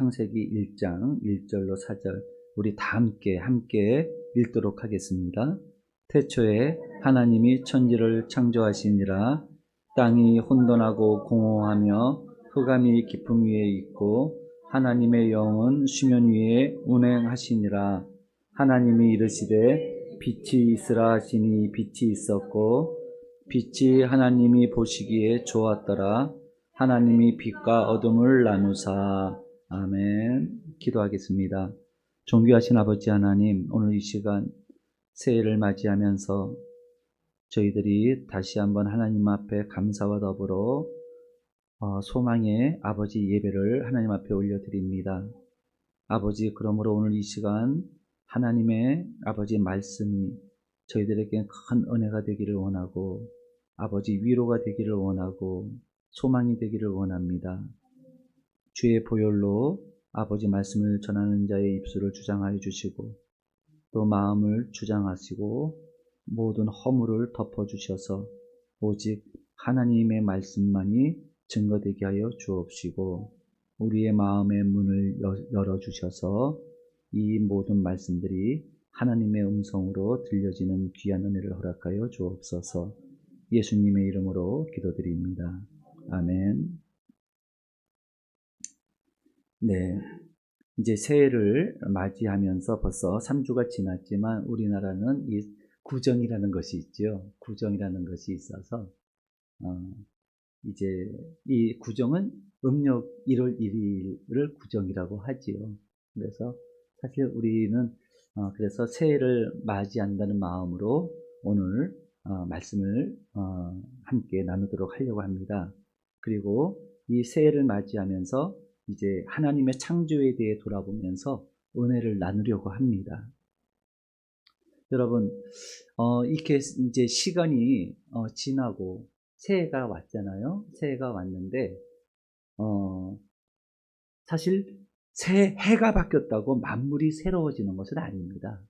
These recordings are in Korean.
창세기 1장 1절로 4절 우리 다 함께 읽도록 하겠습니다. 태초에 하나님이 천지를 창조하시니라. 땅이 혼돈하고 공허하며 흑암이 깊음 위에 있고 하나님의 영은 수면 위에 운행하시니라. 하나님이 이르시되 빛이 있으라 하시니 빛이 있었고 빛이 하나님이 보시기에 좋았더라. 하나님이 빛과 어둠을 나누사. 아멘. 기도하겠습니다. 존귀하신 아버지 하나님, 오늘 이 시간 새해를 맞이하면서 저희들이 다시 한번 하나님 앞에 감사와 더불어 소망의 아버지 예배를 하나님 앞에 올려드립니다. 아버지, 그러므로 오늘 이 시간 하나님의 아버지 말씀이 저희들에게 큰 은혜가 되기를 원하고 아버지 위로가 되기를 원하고 소망이 되기를 원합니다. 주의 보혈로 아버지 말씀을 전하는 자의 입술을 주장하여 주시고 또 마음을 주장하시고 모든 허물을 덮어주셔서 오직 하나님의 말씀만이 증거되게 하여 주옵시고 우리의 마음의 문을 열어주셔서 이 모든 말씀들이 하나님의 음성으로 들려지는 귀한 은혜를 허락하여 주옵소서. 예수님의 이름으로 기도드립니다. 아멘. 네, 이제 새해를 맞이하면서 벌써 3주가 지났지만 우리나라는 이 구정이라는 것이 있죠. 구정이라는 것이 있어서 이제 이 구정은 음력 1월 1일을 구정이라고 하지요. 그래서 사실 우리는 그래서 새해를 맞이한다는 마음으로 오늘 말씀을 함께 나누도록 하려고 합니다. 그리고 이 새해를 맞이하면서 이제 하나님의 창조에 대해 돌아보면서 은혜를 나누려고 합니다. 여러분, 이렇게 이제 시간이 지나고 새해가 왔잖아요. 새해가 왔는데 사실 해가 바뀌었다고 만물이 새로워지는 것은 아닙니다.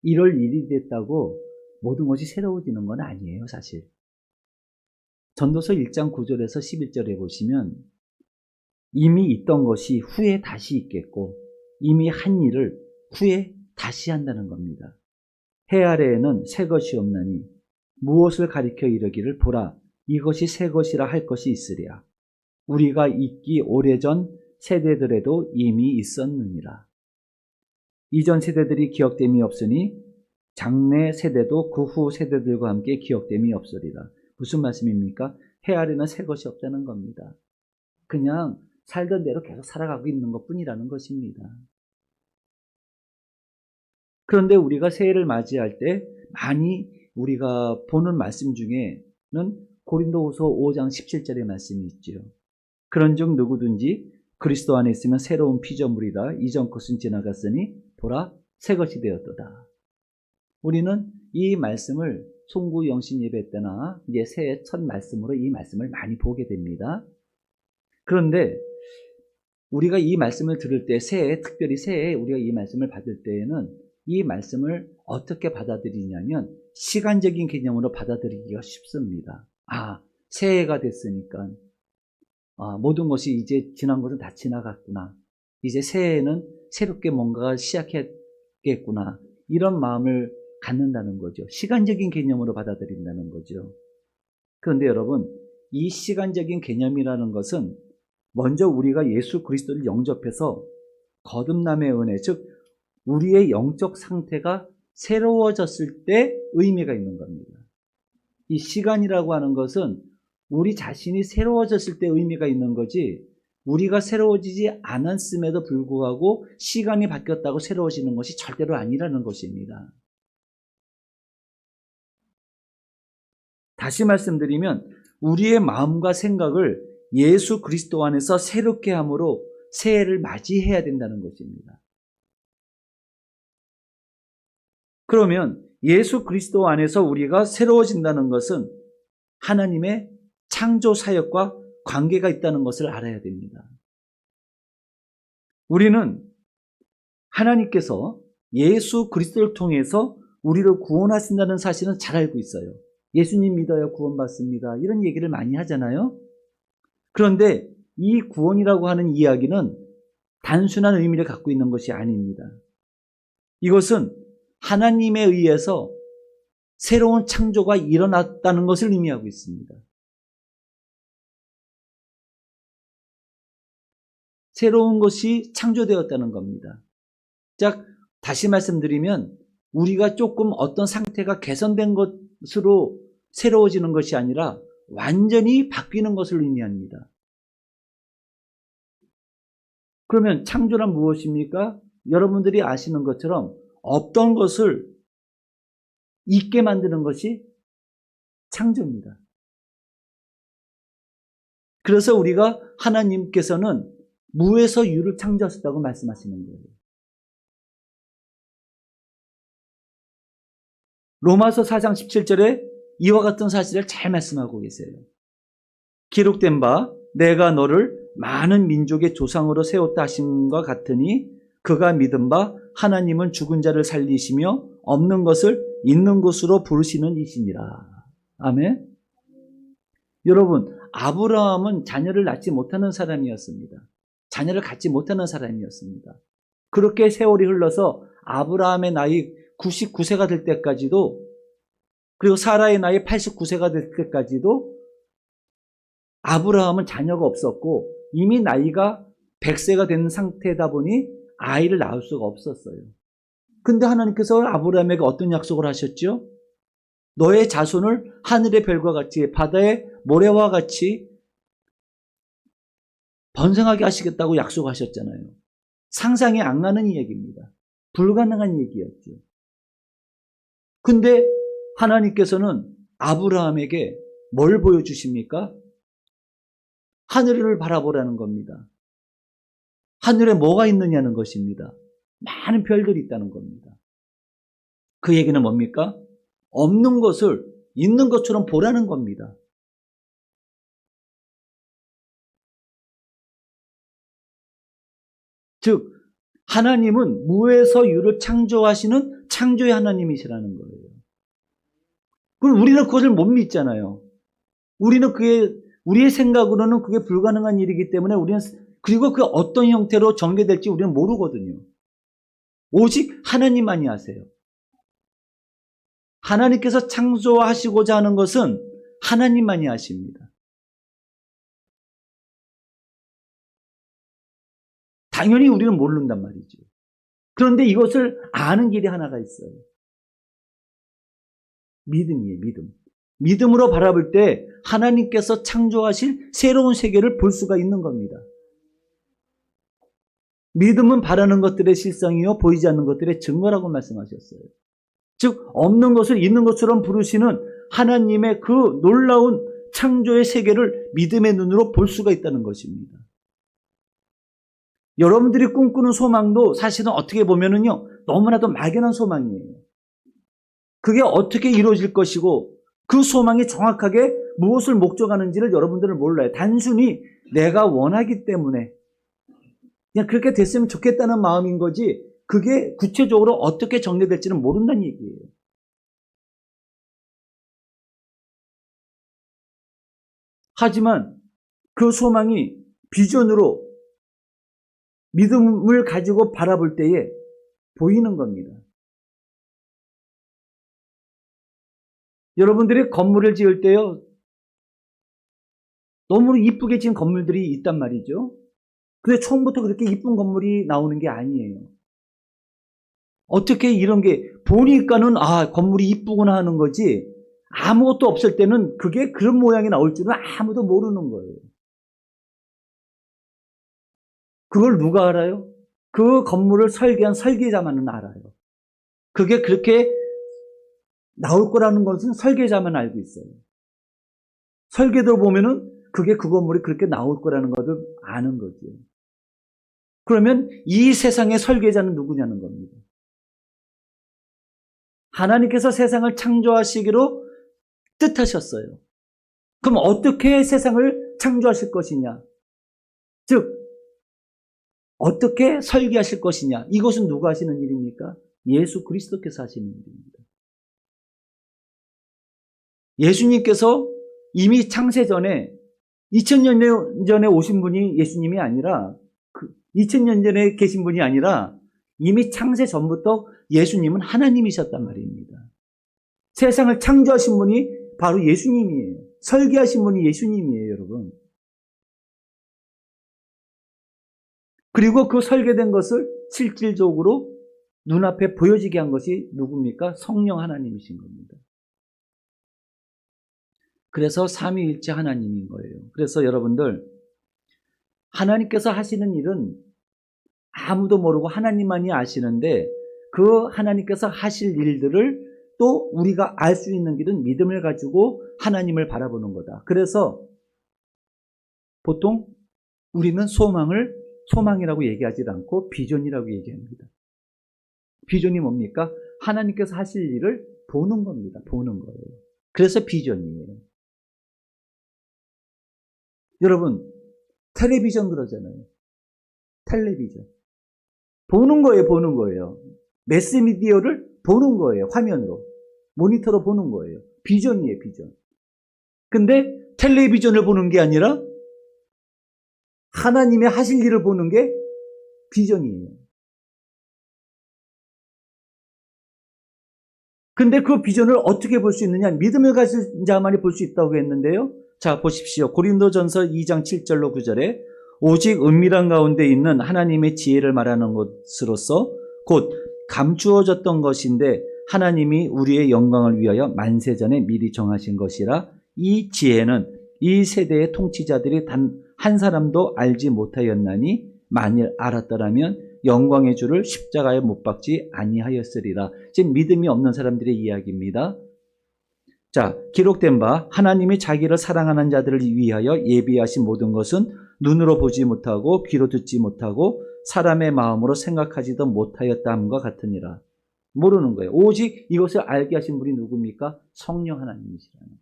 1월 1일이 됐다고 모든 것이 새로워지는 건 아니에요, 사실. 전도서 1장 9절에서 11절에 보시면 이미 있던 것이 후에 다시 있겠고 이미 한 일을 후에 다시 한다는 겁니다. 해 아래에는 새 것이 없나니 무엇을 가리켜 이르기를 보라 이것이 새 것이라 할 것이 있으랴. 우리가 있기 오래전 세대들에도 이미 있었느니라. 이전 세대들이 기억됨이 없으니 장래 세대도 그 후 세대들과 함께 기억됨이 없으리라. 무슨 말씀입니까? 해 아래는 새 것이 없다는 겁니다. 그냥 살던 대로 계속 살아가고 있는 것뿐이라는 것입니다. 그런데 우리가 새해를 맞이할 때 많이 우리가 보는 말씀 중에는 고린도후서 5장 17절의 말씀이 있죠. 그런즉 누구든지 그리스도 안에 있으면 새로운 피조물이라 이전 것은 지나갔으니 보라 새 것이 되었도다. 우리는 이 말씀을 송구 영신 예배 때나 이제 새해 첫 말씀으로 이 말씀을 많이 보게 됩니다. 그런데 우리가 이 말씀을 들을 때 특별히 새해에 우리가 이 말씀을 받을 때에는 이 말씀을 어떻게 받아들이냐면 시간적인 개념으로 받아들이기가 쉽습니다. 새해가 됐으니까 모든 것이 이제 지난 것은 다 지나갔구나. 이제 새해에는 새롭게 뭔가가 시작했겠구나. 이런 마음을 갖는다는 거죠. 시간적인 개념으로 받아들인다는 거죠. 그런데 여러분, 이 시간적인 개념이라는 것은 먼저 우리가 예수 그리스도를 영접해서 거듭남의 은혜, 즉 우리의 영적 상태가 새로워졌을 때 의미가 있는 겁니다. 이 시간이라고 하는 것은 우리 자신이 새로워졌을 때 의미가 있는 거지 우리가 새로워지지 않았음에도 불구하고 시간이 바뀌었다고 새로워지는 것이 절대로 아니라는 것입니다. 다시 말씀드리면 우리의 마음과 생각을 예수 그리스도 안에서 새롭게 함으로 새해를 맞이해야 된다는 것입니다. 그러면 예수 그리스도 안에서 우리가 새로워진다는 것은 하나님의 창조 사역과 관계가 있다는 것을 알아야 됩니다. 우리는 하나님께서 예수 그리스도를 통해서 우리를 구원하신다는 사실은 잘 알고 있어요. 예수님 믿어야 구원받습니다. 이런 얘기를 많이 하잖아요. 그런데 이 구원이라고 하는 이야기는 단순한 의미를 갖고 있는 것이 아닙니다. 이것은 하나님에 의해서 새로운 창조가 일어났다는 것을 의미하고 있습니다. 새로운 것이 창조되었다는 겁니다. 자, 다시 말씀드리면 우리가 조금 어떤 상태가 개선된 것으로 새로워지는 것이 아니라 완전히 바뀌는 것을 의미합니다. 그러면 창조란 무엇입니까? 여러분들이 아시는 것처럼 없던 것을 있게 만드는 것이 창조입니다. 그래서 우리가 하나님께서는 무에서 유를 창조하셨다고 말씀하시는 거예요. 로마서 4장 17절에 이와 같은 사실을 잘 말씀하고 계세요. 기록된 바 내가 너를 많은 민족의 조상으로 세웠다 하심과 같으니 그가 믿은 바 하나님은 죽은 자를 살리시며 없는 것을 있는 것으로 부르시는 이시니라. 아멘. 여러분, 아브라함은 자녀를 낳지 못하는 사람이었습니다. 자녀를 갖지 못하는 사람이었습니다. 그렇게 세월이 흘러서 아브라함의 나이 99세가 될 때까지도, 그리고 사라의 나이 89세가 될 때까지도 아브라함은 자녀가 없었고 이미 나이가 100세가 된 상태다 보니 아이를 낳을 수가 없었어요. 근데 하나님께서 아브라함에게 어떤 약속을 하셨죠? 너의 자손을 하늘의 별과 같이 바다의 모래와 같이 번성하게 하시겠다고 약속하셨잖아요. 상상이 안 가는 얘기입니다. 불가능한 얘기였죠. 근데 하나님께서는 아브라함에게 뭘 보여주십니까? 하늘을 바라보라는 겁니다. 하늘에 뭐가 있느냐는 것입니다. 많은 별들이 있다는 겁니다. 그 얘기는 뭡니까? 없는 것을 있는 것처럼 보라는 겁니다. 즉 하나님은 무에서 유를 창조하시는 창조의 하나님이시라는 거예요. 그럼 우리는 그것을 못 믿잖아요. 우리는 우리의 생각으로는 그게 불가능한 일이기 때문에 그리고 그 어떤 형태로 전개될지 우리는 모르거든요. 오직 하나님만이 아세요. 하나님께서 창조하시고자 하는 것은 하나님만이 아십니다. 당연히 우리는 모른단 말이죠. 그런데 이것을 아는 길이 하나가 있어요. 믿음이에요, 믿음. 믿음으로 바라볼 때 하나님께서 창조하실 새로운 세계를 볼 수가 있는 겁니다. 믿음은 바라는 것들의 실상이요 보이지 않는 것들의 증거라고 말씀하셨어요. 즉 없는 것을 있는 것처럼 부르시는 하나님의 그 놀라운 창조의 세계를 믿음의 눈으로 볼 수가 있다는 것입니다. 여러분들이 꿈꾸는 소망도 사실은 어떻게 보면은요 너무나도 막연한 소망이에요. 그게 어떻게 이루어질 것이고 그 소망이 정확하게 무엇을 목적하는지를 여러분들은 몰라요. 단순히 내가 원하기 때문에 그냥 그렇게 됐으면 좋겠다는 마음인 거지 그게 구체적으로 어떻게 정리될지는 모른다는 얘기예요. 하지만 그 소망이 비전으로 믿음을 가지고 바라볼 때에 보이는 겁니다. 여러분들이 건물을 지을 때요 너무 이쁘게 지은 건물들이 있단 말이죠. 근데 처음부터 그렇게 이쁜 건물이 나오는 게 아니에요. 어떻게 이런 게 보니까는 건물이 이쁘구나 하는 거지 아무것도 없을 때는 그게 그런 모양이 나올 줄은 아무도 모르는 거예요. 그걸 누가 알아요? 그 건물을 설계한 설계자만은 알아요. 그게 그렇게 나올 거라는 것은 설계자만 알고 있어요. 설계도 보면은 그게 그 건물이 그렇게 나올 거라는 것을 아는 거죠. 그러면 이 세상의 설계자는 누구냐는 겁니다. 하나님께서 세상을 창조하시기로 뜻하셨어요. 그럼 어떻게 세상을 창조하실 것이냐? 즉 어떻게 설계하실 것이냐? 이것은 누가 하시는 일입니까? 예수 그리스도께서 하시는 일입니다. 예수님께서 이미 창세 전에 2000년 전에 오신 분이 예수님이 아니라 2000년 전에 계신 분이 아니라 이미 창세 전부터 예수님은 하나님이셨단 말입니다. 세상을 창조하신 분이 바로 예수님이에요. 설계하신 분이 예수님이에요, 여러분. 그리고 그 설계된 것을 실질적으로 눈앞에 보여지게 한 것이 누굽니까? 성령 하나님이신 겁니다. 그래서 삼위일체 하나님인 거예요. 그래서 여러분들, 하나님께서 하시는 일은 아무도 모르고 하나님만이 아시는데 그 하나님께서 하실 일들을 또 우리가 알 수 있는 길은 믿음을 가지고 하나님을 바라보는 거다. 그래서 보통 우리는 소망이라고 얘기하지 않고 비전이라고 얘기합니다. 비전이 뭡니까? 하나님께서 하실 일을 보는 겁니다. 보는 거예요. 그래서 비전이에요. 여러분, 텔레비전 그러잖아요. 텔레비전. 보는 거예요, 보는 거예요. 매스미디어를 보는 거예요, 화면으로. 모니터로 보는 거예요. 비전이에요, 비전. 근데 텔레비전을 보는 게 아니라 하나님의 하실 일을 보는 게 비전이에요. 근데 그 비전을 어떻게 볼 수 있느냐? 믿음을 가진 자만이 볼 수 있다고 했는데요. 자, 보십시오. 고린도전서 2장 7절로 9절에 오직 은밀한 가운데 있는 하나님의 지혜를 말하는 것으로서 곧 감추어졌던 것인데 하나님이 우리의 영광을 위하여 만세전에 미리 정하신 것이라. 이 지혜는 이 세대의 통치자들이 단 한 사람도 알지 못하였나니 만일 알았더라면 영광의 주를 십자가에 못 박지 아니하였으리라. 지금 믿음이 없는 사람들의 이야기입니다. 자, 기록된 바 하나님이 자기를 사랑하는 자들을 위하여 예비하신 모든 것은 눈으로 보지 못하고 귀로 듣지 못하고 사람의 마음으로 생각하지도 못하였다 함과 같으니라. 모르는 거예요. 오직 이것을 알게 하신 분이 누굽니까? 성령 하나님이시라는 거예요.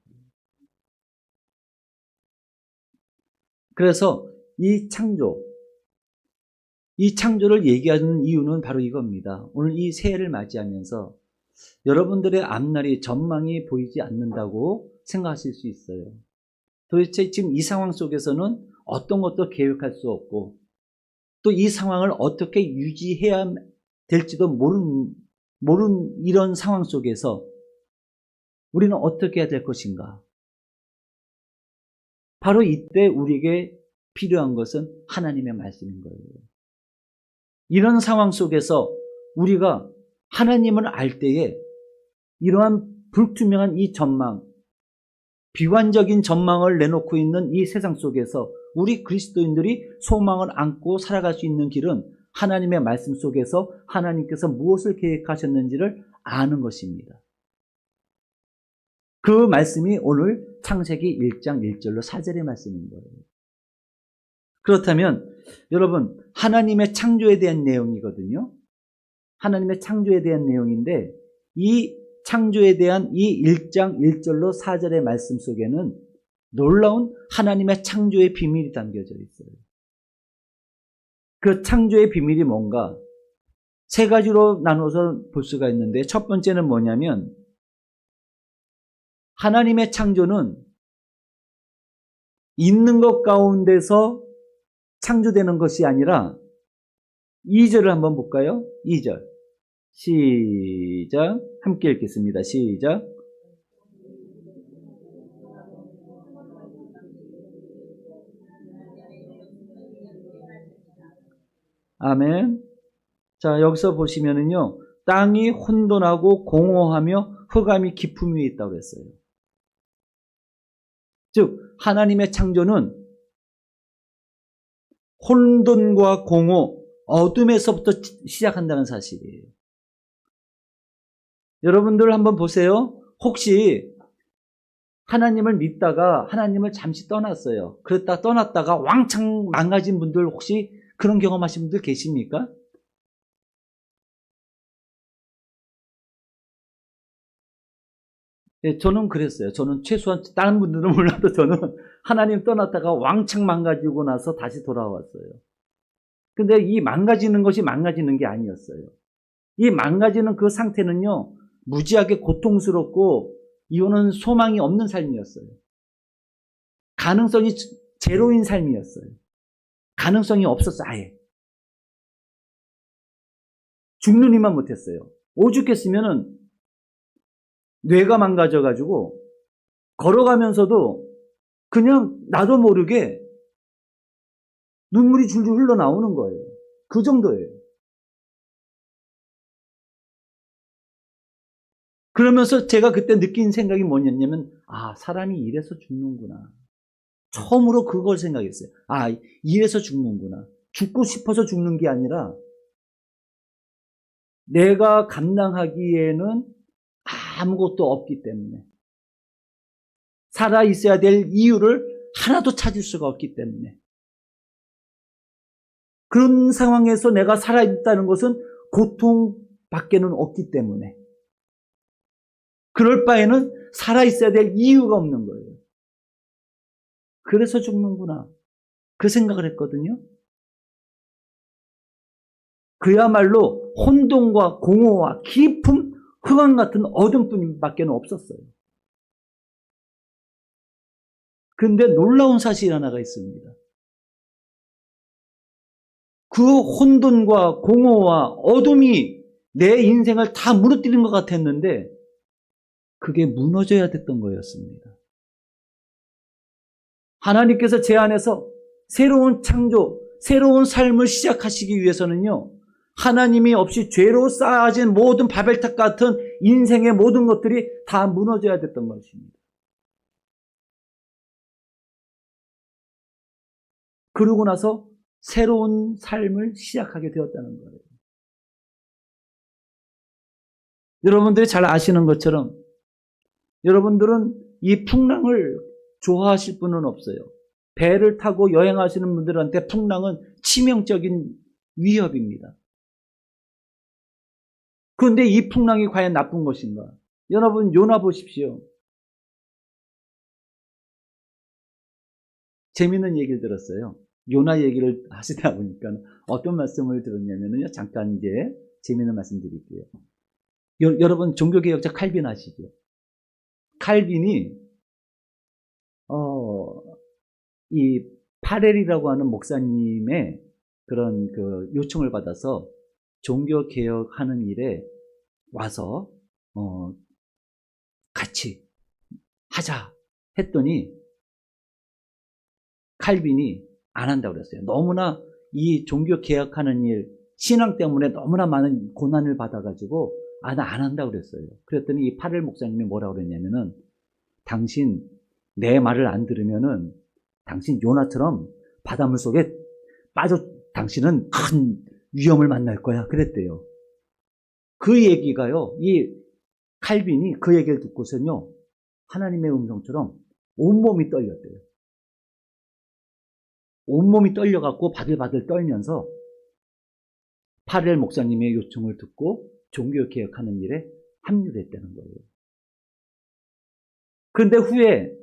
그래서 이 창조를 얘기하는 이유는 바로 이겁니다. 오늘 이 새해를 맞이하면서 여러분들의 앞날이 전망이 보이지 않는다고 생각하실 수 있어요. 도대체 지금 이 상황 속에서는 어떤 것도 계획할 수 없고 또 이 상황을 어떻게 유지해야 될지도 모르는 이런 상황 속에서 우리는 어떻게 해야 될 것인가? 바로 이때 우리에게 필요한 것은 하나님의 말씀인 거예요. 이런 상황 속에서 우리가 하나님을 알 때에 이러한 불투명한 이 전망, 비관적인 전망을 내놓고 있는 이 세상 속에서 우리 그리스도인들이 소망을 안고 살아갈 수 있는 길은 하나님의 말씀 속에서 하나님께서 무엇을 계획하셨는지를 아는 것입니다. 그 말씀이 오늘 창세기 1장 1절로 4절의 말씀인 거예요. 그렇다면 여러분, 하나님의 창조에 대한 내용이거든요. 하나님의 창조에 대한 내용인데 이 창조에 대한 이 1장 1절로 4절의 말씀 속에는 놀라운 하나님의 창조의 비밀이 담겨져 있어요. 그 창조의 비밀이 뭔가 세 가지로 나눠서 볼 수가 있는데 첫 번째는 뭐냐면 하나님의 창조는 있는 것 가운데서 창조되는 것이 아니라 2절을 한번 볼까요? 2절 시작. 함께 읽겠습니다. 시작. 아멘. 자, 여기서 보시면은요, 땅이 혼돈하고 공허하며 흑암이 깊음 위에 있다고 했어요. 즉, 하나님의 창조는 혼돈과 공허, 어둠에서부터 시작한다는 사실이에요. 여러분들 한번 보세요. 혹시 하나님을 믿다가 하나님을 잠시 떠났어요. 그랬다 떠났다가 왕창 망가진 분들 혹시 그런 경험하신 분들 계십니까? 네, 저는 그랬어요. 저는 최소한 다른 분들은 몰라도 저는 하나님 떠났다가 왕창 망가지고 나서 다시 돌아왔어요. 근데 이 망가지는 것이 망가지는 게 아니었어요. 이 망가지는 그 상태는요, 무지하게 고통스럽고 이거는 소망이 없는 삶이었어요. 가능성이 제로인 삶이었어요. 가능성이 없었어, 아예. 죽느니만 못했어요. 오죽했으면은 뇌가 망가져가지고 걸어가면서도 그냥 나도 모르게 눈물이 줄줄 흘러나오는 거예요. 그 정도예요. 그러면서 제가 그때 느낀 생각이 뭐였냐면, 아, 사람이 이래서 죽는구나. 처음으로 그걸 생각했어요. 아, 이래서 죽는구나. 죽고 싶어서 죽는 게 아니라 내가 감당하기에는 아무것도 없기 때문에, 살아 있어야 될 이유를 하나도 찾을 수가 없기 때문에, 그런 상황에서 내가 살아있다는 것은 고통밖에는 없기 때문에, 그럴 바에는 살아있어야 될 이유가 없는 거예요. 그래서 죽는구나. 그 생각을 했거든요. 그야말로 혼돈과 공허와 깊은 흑암 같은 어둠뿐밖에 없었어요. 그런데 놀라운 사실 하나가 있습니다. 그 혼돈과 공허와 어둠이 내 인생을 다 무너뜨린 것 같았는데 그게 무너져야 됐던 거였습니다. 하나님께서 제 안에서 새로운 창조, 새로운 삶을 시작하시기 위해서는요, 하나님이 없이 죄로 쌓아진 모든 바벨탑 같은 인생의 모든 것들이 다 무너져야 됐던 것입니다. 그러고 나서 새로운 삶을 시작하게 되었다는 거예요. 여러분들이 잘 아시는 것처럼 여러분들은 이 풍랑을 좋아하실 분은 없어요. 배를 타고 여행하시는 분들한테 풍랑은 치명적인 위협입니다. 그런데 이 풍랑이 과연 나쁜 것인가? 여러분 요나 보십시오. 재미있는 얘기를 들었어요. 요나 얘기를 하시다 보니까 어떤 말씀을 들었냐면요. 잠깐 이제 재미있는 말씀 드릴게요. 여러분 종교개혁자 칼빈 아시죠? 칼빈이 이 파렐이라고 하는 목사님의 그런 그 요청을 받아서 종교개혁하는 일에 와서 같이 하자 했더니 칼빈이 안 한다고 그랬어요. 너무나 이 종교개혁하는 일, 신앙 때문에 너무나 많은 고난을 받아가지고 나 안 한다고 그랬어요. 그랬더니 이 파렐 목사님이 뭐라고 그랬냐면은, 당신 내 말을 안 들으면은 당신 요나처럼 바닷물 속에 당신은 큰 위험을 만날 거야. 그랬대요. 그 얘기가요, 이 칼빈이 그 얘기를 듣고서는요, 하나님의 음성처럼 온몸이 떨렸대요. 온몸이 떨려갖고 바들바들 떨면서 파렐 목사님의 요청을 듣고 종교개혁하는 일에 합류를 했다는 거예요. 그런데 후에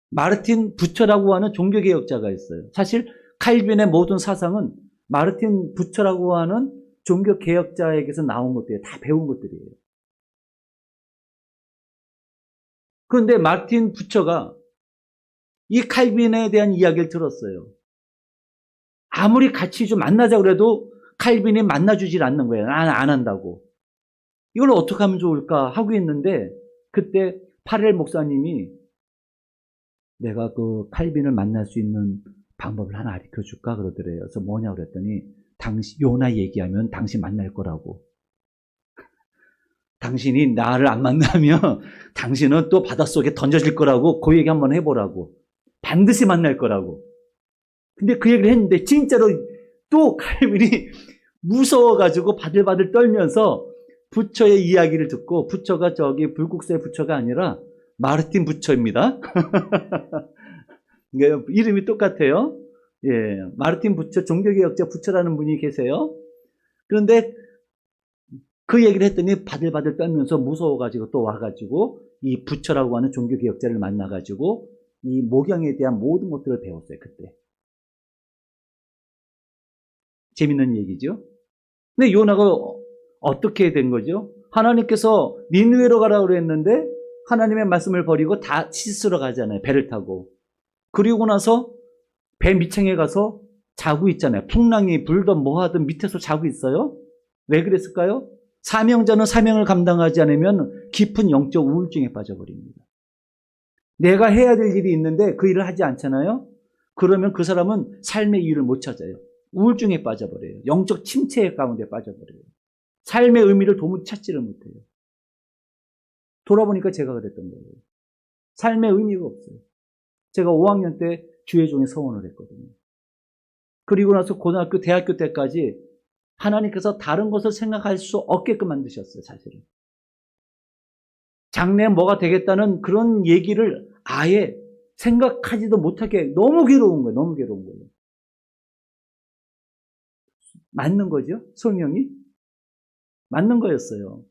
마르틴 부처라고 하는 종교개혁자가 있어요. 사실 칼빈의 모든 사상은 마르틴 부처라고 하는 종교개혁자에게서 나온 것들이에요. 다 배운 것들이에요. 그런데 마르틴 부처가 이 칼빈에 대한 이야기를 들었어요. 아무리 같이 좀 만나자고 그래도 칼빈이 만나주질 않는 거예요. 안 한다고. 이걸 어떻게 하면 좋을까 하고 있는데, 그때 파렐 목사님이 내가 그 칼빈을 만날 수 있는 방법을 하나 가르쳐 줄까 그러더래요. 그래서 뭐냐고 그랬더니, 요나 얘기하면 당신 만날 거라고. 당신이 나를 안 만나면 당신은 또 바닷속에 던져질 거라고. 그 얘기 한번 해보라고. 반드시 만날 거라고. 근데 그 얘기를 했는데 진짜로 또 칼빈이 무서워가지고 바들바들 떨면서 부처의 이야기를 듣고, 부처가 저기 불국사의 부처가 아니라 마르틴 부처입니다. 이름이 똑같아요. 예, 마르틴 부처, 종교개혁자 부처라는 분이 계세요. 그런데 그 얘기를 했더니 바들바들 떨면서 무서워가지고 또 와가지고 이 부처라고 하는 종교개혁자를 만나가지고 이 목양에 대한 모든 것들을 배웠어요, 그때. 재밌는 얘기죠. 근데 요나가 어떻게 된 거죠? 하나님께서 니느웨로 가라고 그랬는데 하나님의 말씀을 버리고 다 시스로 가잖아요. 배를 타고. 그리고 나서 배 밑층에 가서 자고 있잖아요. 풍랑이 불던 뭐 하든 밑에서 자고 있어요. 왜 그랬을까요? 사명자는 사명을 감당하지 않으면 깊은 영적 우울증에 빠져버립니다. 내가 해야 될 일이 있는데 그 일을 하지 않잖아요? 그러면 그 사람은 삶의 이유를 못 찾아요. 우울증에 빠져버려요. 영적 침체 가운데 빠져버려요. 삶의 의미를 도무지 찾지를 못해요. 돌아보니까 제가 그랬던 거예요. 삶의 의미가 없어요. 제가 5학년 때 주회종에 서원을 했거든요. 그리고 나서 고등학교, 대학교 때까지 하나님께서 다른 것을 생각할 수 없게끔 만드셨어요, 사실은. 장래 뭐가 되겠다는 그런 얘기를 아예 생각하지도 못하게 너무 괴로운 거예요, 너무 괴로운 거예요. 맞는 거죠? 설명이? 맞는 거였어요.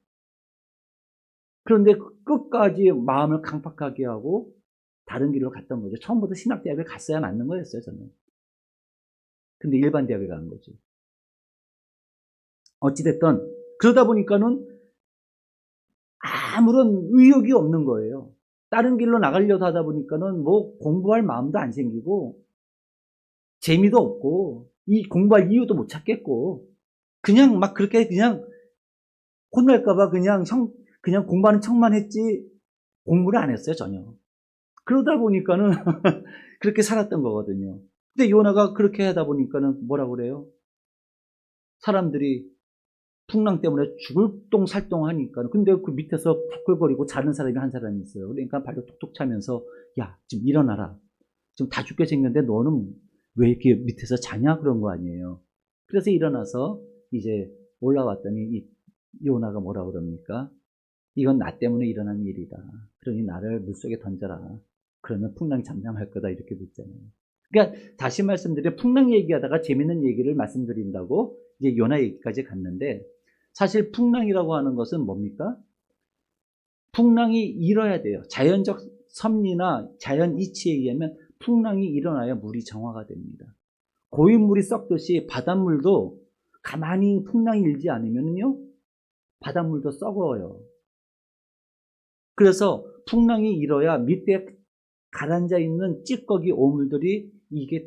그런데 끝까지 마음을 강팍하게 하고 다른 길로 갔던 거죠. 처음부터 신학대학을 갔어야 맞는 거였어요, 저는. 근데 일반 대학에 간 거죠. 어찌됐든 그러다 보니까는 아무런 의욕이 없는 거예요. 다른 길로 나가려고 하다 보니까는 뭐 공부할 마음도 안 생기고 재미도 없고 이 공부할 이유도 못 찾겠고 그냥 막 그렇게 그냥 혼날까봐 그냥 공부하는 척만 했지 공부를 안 했어요, 전혀. 그러다 보니까는 그렇게 살았던 거거든요. 근데 요나가 그렇게 하다 보니까는 뭐라 그래요? 사람들이 풍랑 때문에 죽을 똥 살똥 하니까. 근데 그 밑에서 부글거리고 자는 사람이 한 사람이 있어요. 그러니까 발로 톡톡 차면서 야, 지금 일어나라. 지금 다 죽게 생겼는데 너는 왜 이렇게 밑에서 자냐? 그런 거 아니에요. 그래서 일어나서 이제 올라왔더니 이 요나가 뭐라 그럽니까? 이건 나 때문에 일어난 일이다. 그러니 나를 물속에 던져라. 그러면 풍랑이 잠잠할 거다. 이렇게 묻잖아요. 그러니까 다시 말씀드려 풍랑 얘기하다가 재밌는 얘기를 말씀드린다고 이제 요나 얘기까지 갔는데 사실 풍랑이라고 하는 것은 뭡니까? 풍랑이 일어야 돼요. 자연적 섭리나 자연 이치에 의하면 풍랑이 일어나야 물이 정화가 됩니다. 고인물이 썩듯이 바닷물도 가만히 풍랑이 일지 않으면요 바닷물도 썩어요. 그래서 풍랑이 일어야 밑에 가라앉아 있는 찌꺼기 오물들이 이게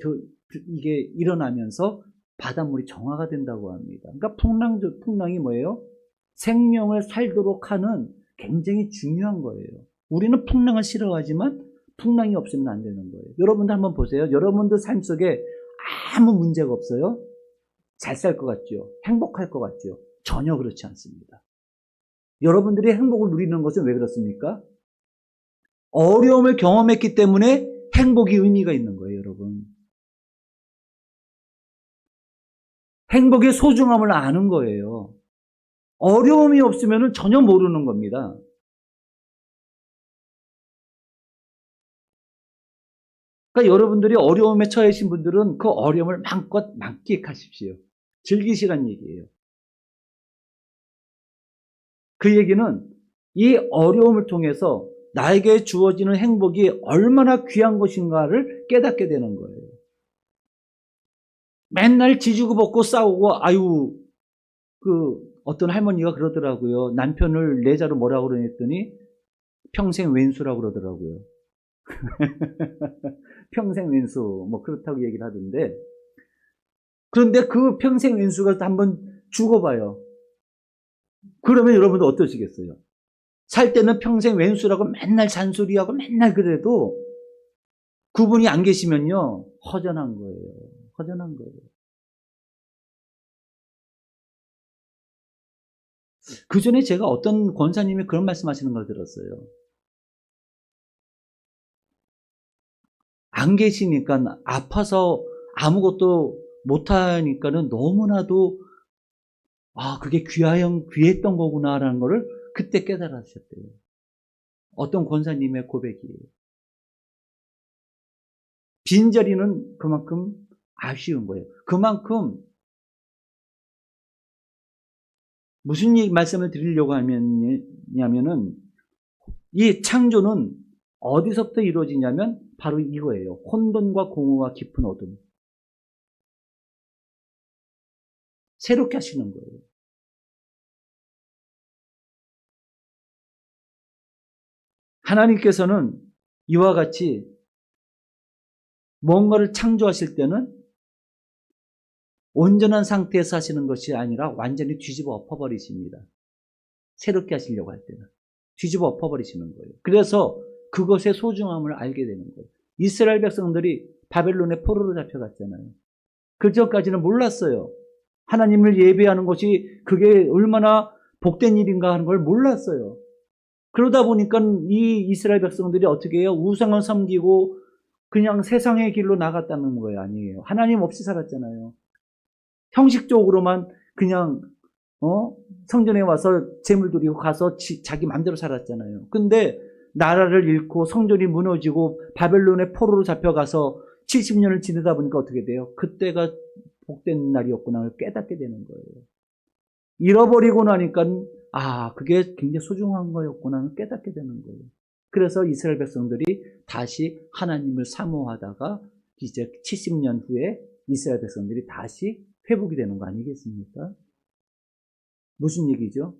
일어나면서 바닷물이 정화가 된다고 합니다. 그러니까 풍랑이 뭐예요? 생명을 살도록 하는 굉장히 중요한 거예요. 우리는 풍랑을 싫어하지만 풍랑이 없으면 안 되는 거예요. 여러분들 한번 보세요. 여러분들 삶 속에 아무 문제가 없어요? 잘 살 것 같죠? 행복할 것 같죠? 전혀 그렇지 않습니다. 여러분들이 행복을 누리는 것은 왜 그렇습니까? 어려움을 경험했기 때문에 행복이 의미가 있는 거예요, 여러분. 행복의 소중함을 아는 거예요. 어려움이 없으면 전혀 모르는 겁니다. 그러니까 여러분들이 어려움에 처해진 분들은 그 어려움을 마음껏 만끽하십시오. 즐기시란 얘기예요. 그 얘기는 이 어려움을 통해서 나에게 주어지는 행복이 얼마나 귀한 것인가를 깨닫게 되는 거예요. 맨날 지지고 볶고 싸우고 어떤 할머니가 그러더라고요. 남편을 내자로 뭐라고 그러랬더니 평생 왼수라고 그러더라고요. 평생 왼수 뭐 그렇다고 얘기를 하던데 그런데 그 평생 왼수가 한번 죽어봐요. 그러면 여러분들 어떠시겠어요? 살 때는 평생 왼수라고 맨날 잔소리하고 맨날 그래도 그분이 안 계시면요 허전한 거예요. 허전한 거예요. 그 전에 제가 어떤 권사님이 그런 말씀하시는 걸 들었어요. 안 계시니까 아파서 아무것도 못하니까는 너무나도 그게 귀했던 거구나라는 거를 그때 깨달으셨대요. 어떤 권사님의 고백이에요. 빈자리는 그만큼 아쉬운 거예요. 그만큼 무슨 말씀을 드리려고 하냐면은 이 창조는 어디서부터 이루어지냐면 바로 이거예요. 혼돈과 공허와 깊은 어둠. 새롭게 하시는 거예요. 하나님께서는 이와 같이 뭔가를 창조하실 때는 온전한 상태에서 하시는 것이 아니라 완전히 뒤집어 엎어버리십니다. 새롭게 하시려고 할 때는 뒤집어 엎어버리시는 거예요. 그래서 그것의 소중함을 알게 되는 거예요. 이스라엘 백성들이 바벨론의 포로로 잡혀갔잖아요. 그 전까지는 몰랐어요. 하나님을 예배하는 것이 그게 얼마나 복된 일인가 하는 걸 몰랐어요. 그러다 보니까 이 이스라엘 백성들이 어떻게 해요? 우상을 섬기고 그냥 세상의 길로 나갔다는 거예요. 아니에요. 하나님 없이 살았잖아요. 형식적으로만 그냥 성전에 와서 제물 드리고 가서 자기 마음대로 살았잖아요. 근데 나라를 잃고 성전이 무너지고 바벨론의 포로로 잡혀가서 70년을 지내다 보니까 어떻게 돼요? 그때가 복된 날이었구나 깨닫게 되는 거예요. 잃어버리고 나니까 그게 굉장히 소중한 거였구나 깨닫게 되는 거예요. 그래서 이스라엘 백성들이 다시 하나님을 사모하다가 이제 70년 후에 이스라엘 백성들이 다시 회복이 되는 거 아니겠습니까? 무슨 얘기죠?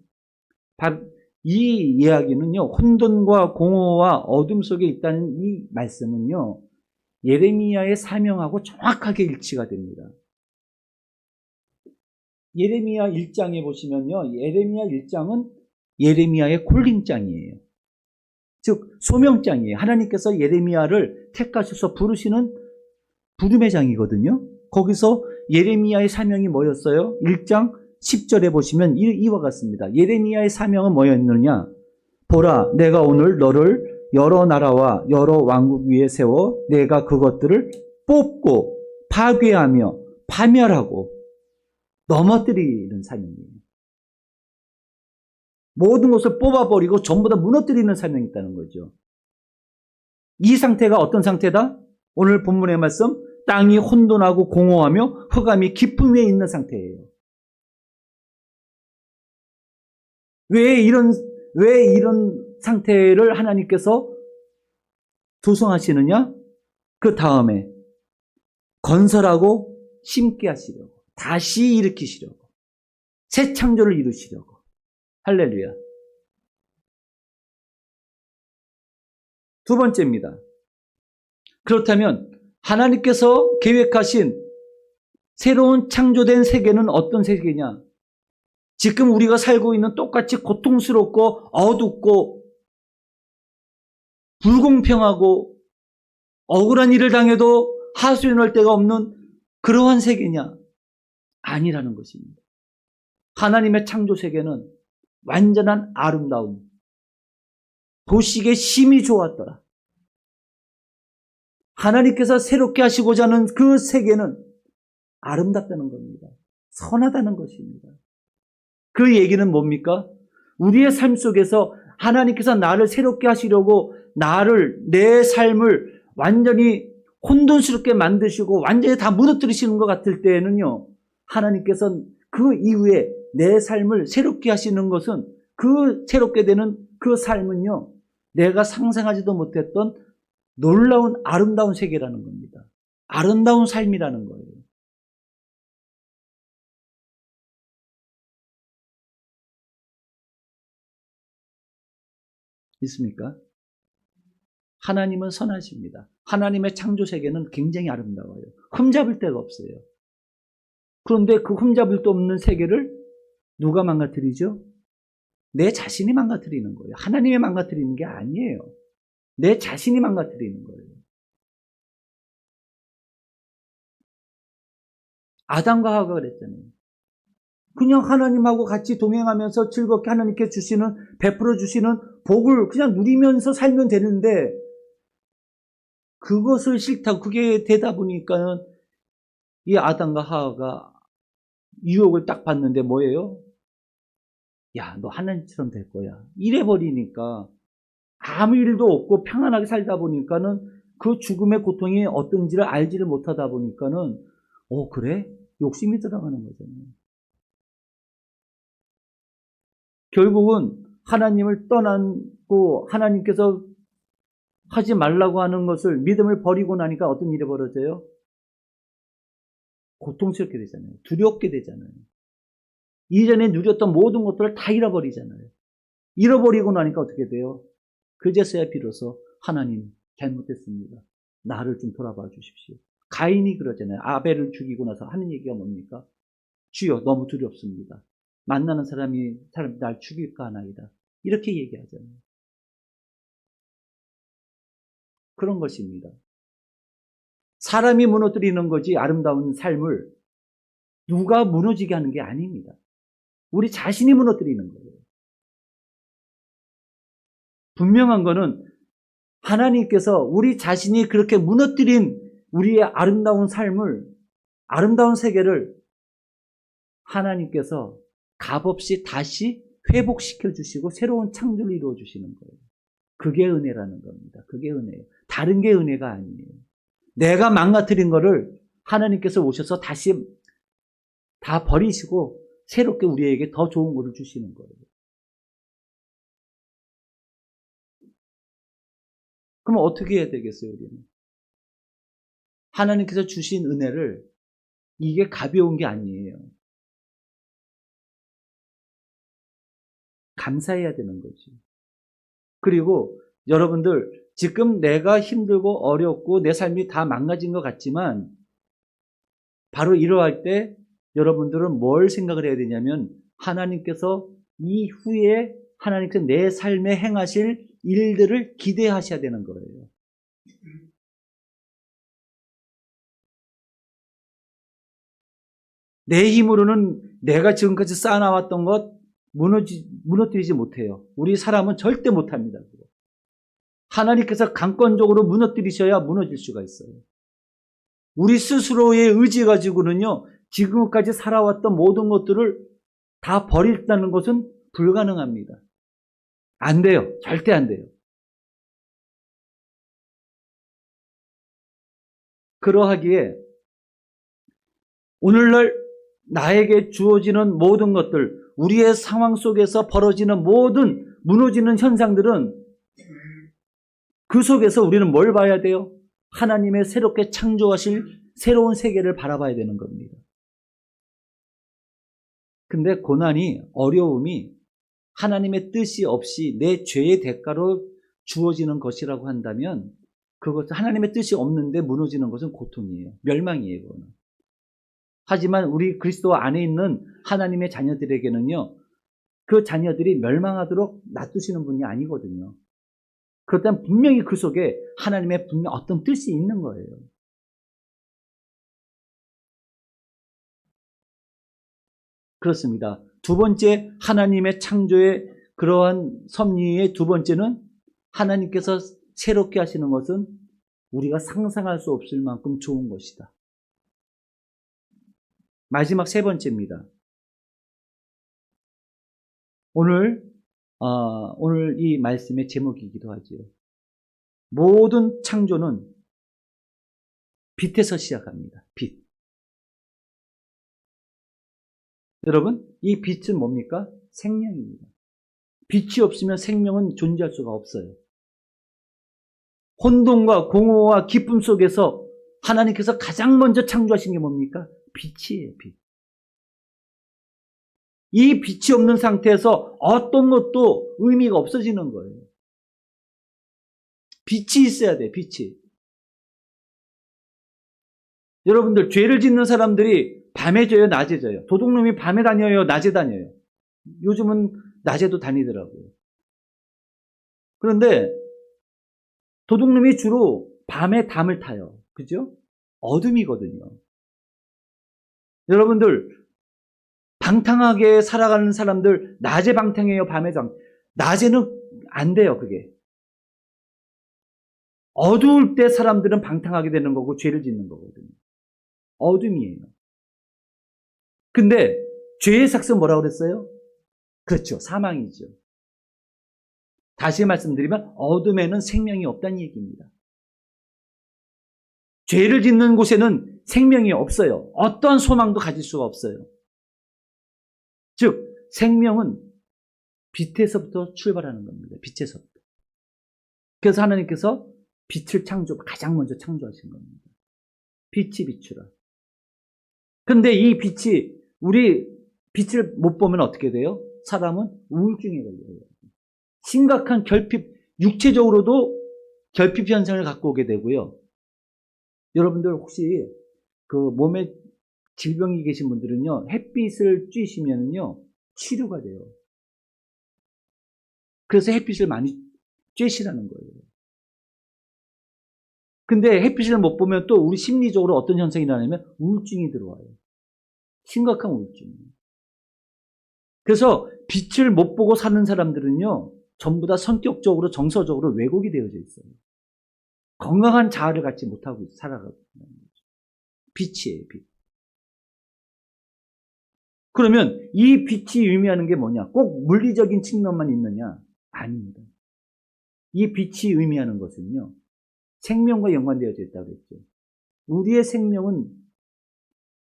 이 이야기는요, 혼돈과 공허와 어둠 속에 있다는 이 말씀은요, 예레미야의 사명하고 정확하게 일치가 됩니다. 예레미야 1장에 보시면요, 예레미야 1장은 예레미야의 콜링장이에요. 즉, 소명장이에요. 하나님께서 예레미야를 택하셔서 부르시는 부름의 장이거든요. 거기서 예레미야의 사명이 뭐였어요? 1장 10절에 보시면 이와 같습니다. 예레미야의 사명은 뭐였느냐? 보라, 내가 오늘 너를 여러 나라와 여러 왕국 위에 세워 내가 그것들을 뽑고 파괴하며 파멸하고 넘어뜨리는 사명이에요. 모든 것을 뽑아버리고 전부 다 무너뜨리는 사명이 있다는 거죠. 이 상태가 어떤 상태다? 오늘 본문의 말씀, 땅이 혼돈하고 공허하며 흑암이 깊음 위에 있는 상태예요. 왜 이런 상태를 하나님께서 조성하시느냐? 그 다음에 건설하고 심게 하시려고, 다시 일으키시려고, 새 창조를 이루시려고. 할렐루야. 두 번째입니다. 그렇다면 하나님께서 계획하신 새로운 창조된 세계는 어떤 세계냐? 지금 우리가 살고 있는 똑같이 고통스럽고 어둡고 불공평하고 억울한 일을 당해도 하소연할 데가 없는 그러한 세계냐? 아니라는 것입니다. 하나님의 창조 세계는 완전한 아름다움, 보시기에 심히 좋았더라. 하나님께서 새롭게 하시고자 하는 그 세계는 아름답다는 겁니다. 선하다는 것입니다. 그 얘기는 뭡니까? 우리의 삶 속에서 하나님께서 나를 새롭게 하시려고 내 삶을 완전히 혼돈스럽게 만드시고 완전히 다 무너뜨리시는 것 같을 때에는요, 하나님께서 그 이후에 내 삶을 새롭게 하시는 것은 그 새롭게 되는 그 삶은요, 내가 상상하지도 못했던 놀라운 아름다운 세계라는 겁니다. 아름다운 삶이라는 거예요. 있습니까? 하나님은 선하십니다. 하나님의 창조 세계는 굉장히 아름다워요. 흠잡을 데가 없어요. 그런데 그 흠잡을 데 없는 세계를 누가 망가뜨리죠? 내 자신이 망가뜨리는 거예요. 하나님이 망가뜨리는 게 아니에요. 내 자신이 망가뜨리는 거예요. 아담과 하와가 그랬잖아요. 그냥 하나님하고 같이 동행하면서 즐겁게 하나님께 베풀어 주시는 복을 그냥 누리면서 살면 되는데, 그것을 싫다고 그게 되다 보니까는 이 아담과 하와가 유혹을 딱 받는데 뭐예요? 야, 너 하나님처럼 될 거야. 이래 버리니까 아무 일도 없고 평안하게 살다 보니까는 그 죽음의 고통이 어떤지를 알지를 못하다 보니까는 그래? 욕심이 들어가는 거잖아요. 결국은 하나님을 떠나고 하나님께서 하지 말라고 하는 것을 믿음을 버리고 나니까 어떤 일이 벌어져요? 고통스럽게 되잖아요. 두렵게 되잖아요. 이전에 누렸던 모든 것들을 다 잃어버리잖아요. 잃어버리고 나니까 어떻게 돼요? 그제서야 비로소 하나님 잘못했습니다. 나를 좀 돌아봐 주십시오. 가인이 그러잖아요. 아벨을 죽이고 나서 하는 얘기가 뭡니까? 주여, 너무 두렵습니다. 만나는 사람이 날 죽일까 하나이다. 이렇게 얘기하잖아요. 그런 것입니다. 사람이 무너뜨리는 거지 아름다운 삶을 누가 무너지게 하는 게 아닙니다. 우리 자신이 무너뜨리는 거예요. 분명한 거는 하나님께서 우리 자신이 그렇게 무너뜨린 우리의 아름다운 삶을, 아름다운 세계를 하나님께서 값없이 다시 회복시켜 주시고 새로운 창조를 이루어 주시는 거예요. 그게 은혜라는 겁니다. 그게 은혜예요. 다른 게 은혜가 아니에요. 내가 망가뜨린 거를 하나님께서 오셔서 다시 다 버리시고 새롭게 우리에게 더 좋은 것을 주시는 거예요. 그럼 어떻게 해야 되겠어요, 우리는? 하나님께서 주신 은혜를 이게 가벼운 게 아니에요. 감사해야 되는 거지. 그리고 여러분들 지금 내가 힘들고 어렵고 내 삶이 다 망가진 것 같지만 바로 이러할 때 여러분들은 뭘 생각을 해야 되냐면 하나님께서 이후에 하나님께서 내 삶에 행하실 일들을 기대하셔야 되는 거예요. 내 힘으로는 내가 지금까지 쌓아나왔던 것 무너뜨리지 못해요. 우리 사람은 절대 못합니다. 하나님께서 강권적으로 무너뜨리셔야 무너질 수가 있어요. 우리 스스로의 의지 가지고는요, 지금까지 살아왔던 모든 것들을 다 버린다는 것은 불가능합니다. 안 돼요. 절대 안 돼요. 그러하기에 오늘날 나에게 주어지는 모든 것들, 우리의 상황 속에서 벌어지는 모든 무너지는 현상들은 그 속에서 우리는 뭘 봐야 돼요? 하나님의 새롭게 창조하실 새로운 세계를 바라봐야 되는 겁니다. 근데 고난이, 어려움이 하나님의 뜻이 없이 내 죄의 대가로 주어지는 것이라고 한다면 그것은 하나님의 뜻이 없는데 무너지는 것은 고통이에요. 멸망이에요. 그거는. 하지만 우리 그리스도 안에 있는 하나님의 자녀들에게는요, 그 자녀들이 멸망하도록 놔두시는 분이 아니거든요. 그렇다면 분명히 그 속에 하나님의 분명 어떤 뜻이 있는 거예요. 그렇습니다. 두 번째, 하나님의 창조의 그러한 섭리의 두 번째는 하나님께서 새롭게 하시는 것은 우리가 상상할 수 없을 만큼 좋은 것이다. 마지막 세 번째입니다. 오늘 이 말씀의 제목이기도 하죠. 모든 창조는 빛에서 시작합니다. 빛. 여러분, 이 빛은 뭡니까? 생명입니다. 빛이 없으면 생명은 존재할 수가 없어요. 혼돈과 공허와 기쁨 속에서 하나님께서 가장 먼저 창조하신 게 뭡니까? 빛이에요, 빛. 이 빛이 없는 상태에서 어떤 것도 의미가 없어지는 거예요. 빛이 있어야 돼, 빛이. 여러분들, 죄를 짓는 사람들이 밤에 져요, 낮에 져요? 도둑놈이 밤에 다녀요, 낮에 다녀요? 요즘은 낮에도 다니더라고요. 그런데 도둑놈이 주로 밤에 담을 타요. 그죠? 어둠이거든요. 여러분들, 방탕하게 살아가는 사람들 낮에 방탕해요, 밤에 낮에는 안 돼요, 그게. 어두울 때 사람들은 방탕하게 되는 거고 죄를 짓는 거거든요. 어둠이에요. 근데 죄의 삭은 뭐라고 그랬어요? 그렇죠, 사망이죠. 다시 말씀드리면 어둠에는 생명이 없다는 얘기입니다. 죄를 짓는 곳에는 생명이 없어요. 어떠한 소망도 가질 수가 없어요. 즉, 생명은 빛에서부터 출발하는 겁니다. 빛에서부터. 그래서 하나님께서 빛을 가장 먼저 창조하신 겁니다. 빛이 비추라. 그런데 이 빛이, 우리 빛을 못 보면 어떻게 돼요? 사람은 우울증에 걸려요. 심각한 결핍, 육체적으로도 결핍 현상을 갖고 오게 되고요. 여러분들 혹시 그 몸에 질병이 계신 분들은요, 햇빛을 쬐시면요, 치료가 돼요. 그래서 햇빛을 많이 쬐시라는 거예요. 근데 햇빛을 못 보면 또 우리 심리적으로 어떤 현상이 일어나냐면 우울증이 들어와요. 심각한 우울증. 그래서 빛을 못 보고 사는 사람들은요, 전부 다 성격적으로 정서적으로 왜곡이 되어져 있어요. 건강한 자아를 갖지 못하고 살아가고 있는 거죠. 빛이에요, 빛. 그러면 이 빛이 의미하는 게 뭐냐? 꼭 물리적인 측면만 있느냐? 아닙니다. 이 빛이 의미하는 것은요, 생명과 연관되어져 있다고 그랬죠. 우리의 생명은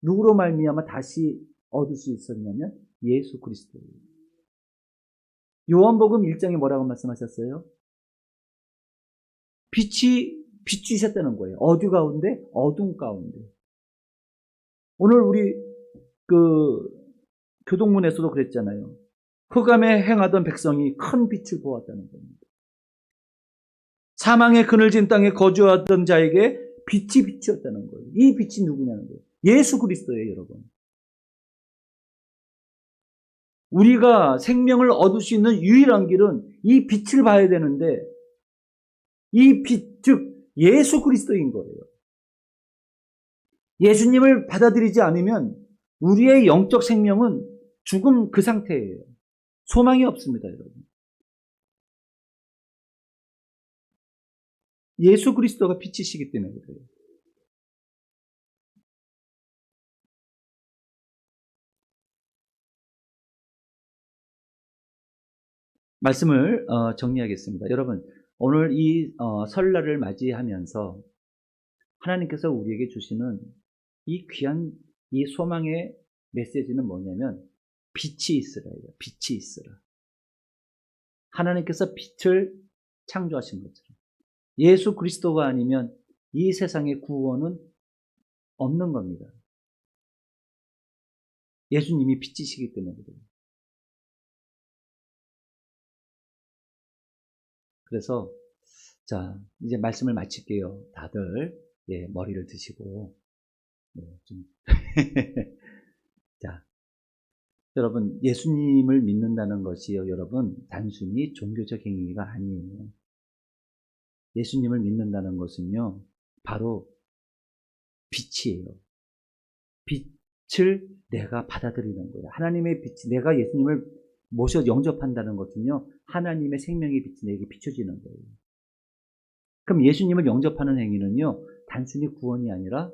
누구로 말미암아 다시 얻을 수 있었냐면 예수 그리스도예요. 요한복음 1장에 뭐라고 말씀하셨어요? 빛이 비추셨다는 거예요. 어디 가운데? 어둠 가운데. 오늘 우리 교동문에서도 그랬잖아요. 흑암에 행하던 백성이 큰 빛을 보았다는 겁니다. 사망의 그늘진 땅에 거주하던 자에게 빛이 비추었다는 거예요. 이 빛이 누구냐는 거예요. 예수 그리스도예요, 여러분. 우리가 생명을 얻을 수 있는 유일한 길은 이 빛을 봐야 되는데, 이 빛, 즉 예수 그리스도인 거예요. 예수님을 받아들이지 않으면 우리의 영적 생명은 죽음 그 상태예요. 소망이 없습니다, 여러분. 예수 그리스도가 빛이시기 때문에 그래요. 말씀을 정리하겠습니다. 여러분, 오늘 이 설날을 맞이하면서 하나님께서 우리에게 주시는 이 귀한 이 소망의 메시지는 뭐냐면 빛이 있으라예요. 빛이 있으라. 하나님께서 빛을 창조하신 것처럼 예수 그리스도가 아니면 이 세상의 구원은 없는 겁니다. 예수님이 빛이시기 때문에 그래요. 그래서 자, 이제 말씀을 마칠게요. 다들 머리를 드시고 좀 자, 여러분, 예수님을 믿는다는 것이요, 여러분, 단순히 종교적 행위가 아니에요. 예수님을 믿는다는 것은요, 바로 빛이에요. 빛을 내가 받아들이는 거예요. 하나님의 빛, 내가 예수님을 모셔 영접한다는 것은요, 하나님의 생명의 빛이 내게 비춰지는 거예요. 그럼 예수님을 영접하는 행위는요, 단순히 구원이 아니라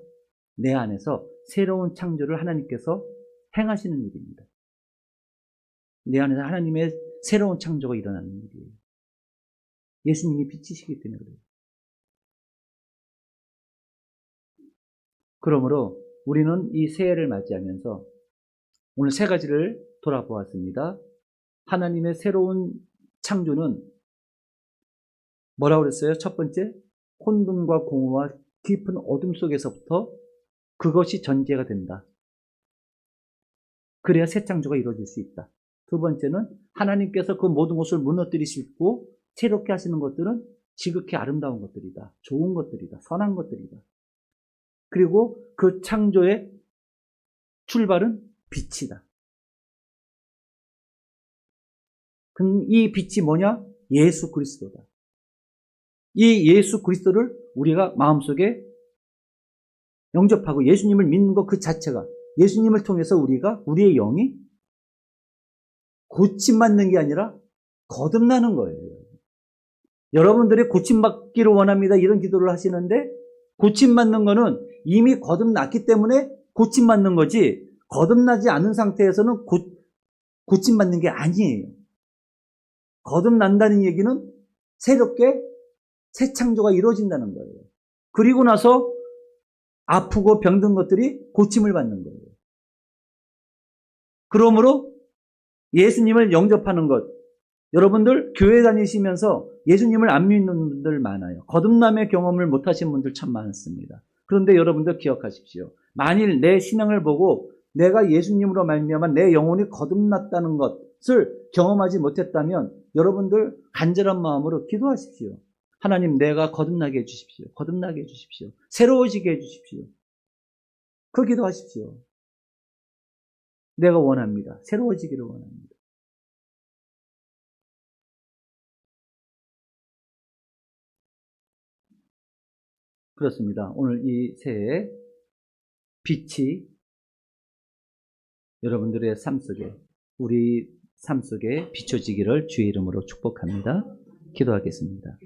내 안에서 새로운 창조를 하나님께서 행하시는 일입니다. 내 안에서 하나님의 새로운 창조가 일어나는 일이에요. 예수님이 빛이시기 때문에 그래요. 그러므로 우리는 이 새해를 맞이하면서 오늘 세 가지를 돌아보았습니다. 하나님의 새로운 창조는 뭐라고 그랬어요? 첫 번째, 혼돈과 공허와 깊은 어둠 속에서부터 그것이 전제가 된다. 그래야 새 창조가 이루어질 수 있다. 두 번째는 하나님께서 그 모든 것을 무너뜨리시고 새롭게 하시는 것들은 지극히 아름다운 것들이다. 좋은 것들이다. 선한 것들이다. 그리고 그 창조의 출발은 빛이다. 그럼 이 빛이 뭐냐? 예수 그리스도다. 이 예수 그리스도를 우리가 마음속에 영접하고 예수님을 믿는 것 그 자체가, 예수님을 통해서 우리의 영이 고침받는 게 아니라 거듭나는 거예요. 여러분들이 고침받기를 원합니다. 이런 기도를 하시는데, 고침받는 거는 이미 거듭났기 때문에 고침받는 거지, 거듭나지 않은 상태에서는 고침받는 게 아니에요. 거듭난다는 얘기는 새롭게 새 창조가 이루어진다는 거예요. 그리고 나서 아프고 병든 것들이 고침을 받는 거예요. 그러므로 예수님을 영접하는 것, 여러분들 교회 다니시면서 예수님을 안 믿는 분들 많아요. 거듭남의 경험을 못 하신 분들 참 많습니다. 그런데 여러분들 기억하십시오. 만일 내 신앙을 보고 내가 예수님으로 말미암아 내 영혼이 거듭났다는 것을 경험하지 못했다면 여러분들 간절한 마음으로 기도하십시오. 하나님, 내가 거듭나게 해주십시오. 거듭나게 해주십시오. 새로워지게 해주십시오. 그 기도하십시오. 내가 원합니다. 새로워지기를 원합니다. 그렇습니다. 오늘 이 새해 빛이 여러분들의 삶 속에, 우리 삶 속에 비춰지기를 주의 이름으로 축복합니다. 기도하겠습니다.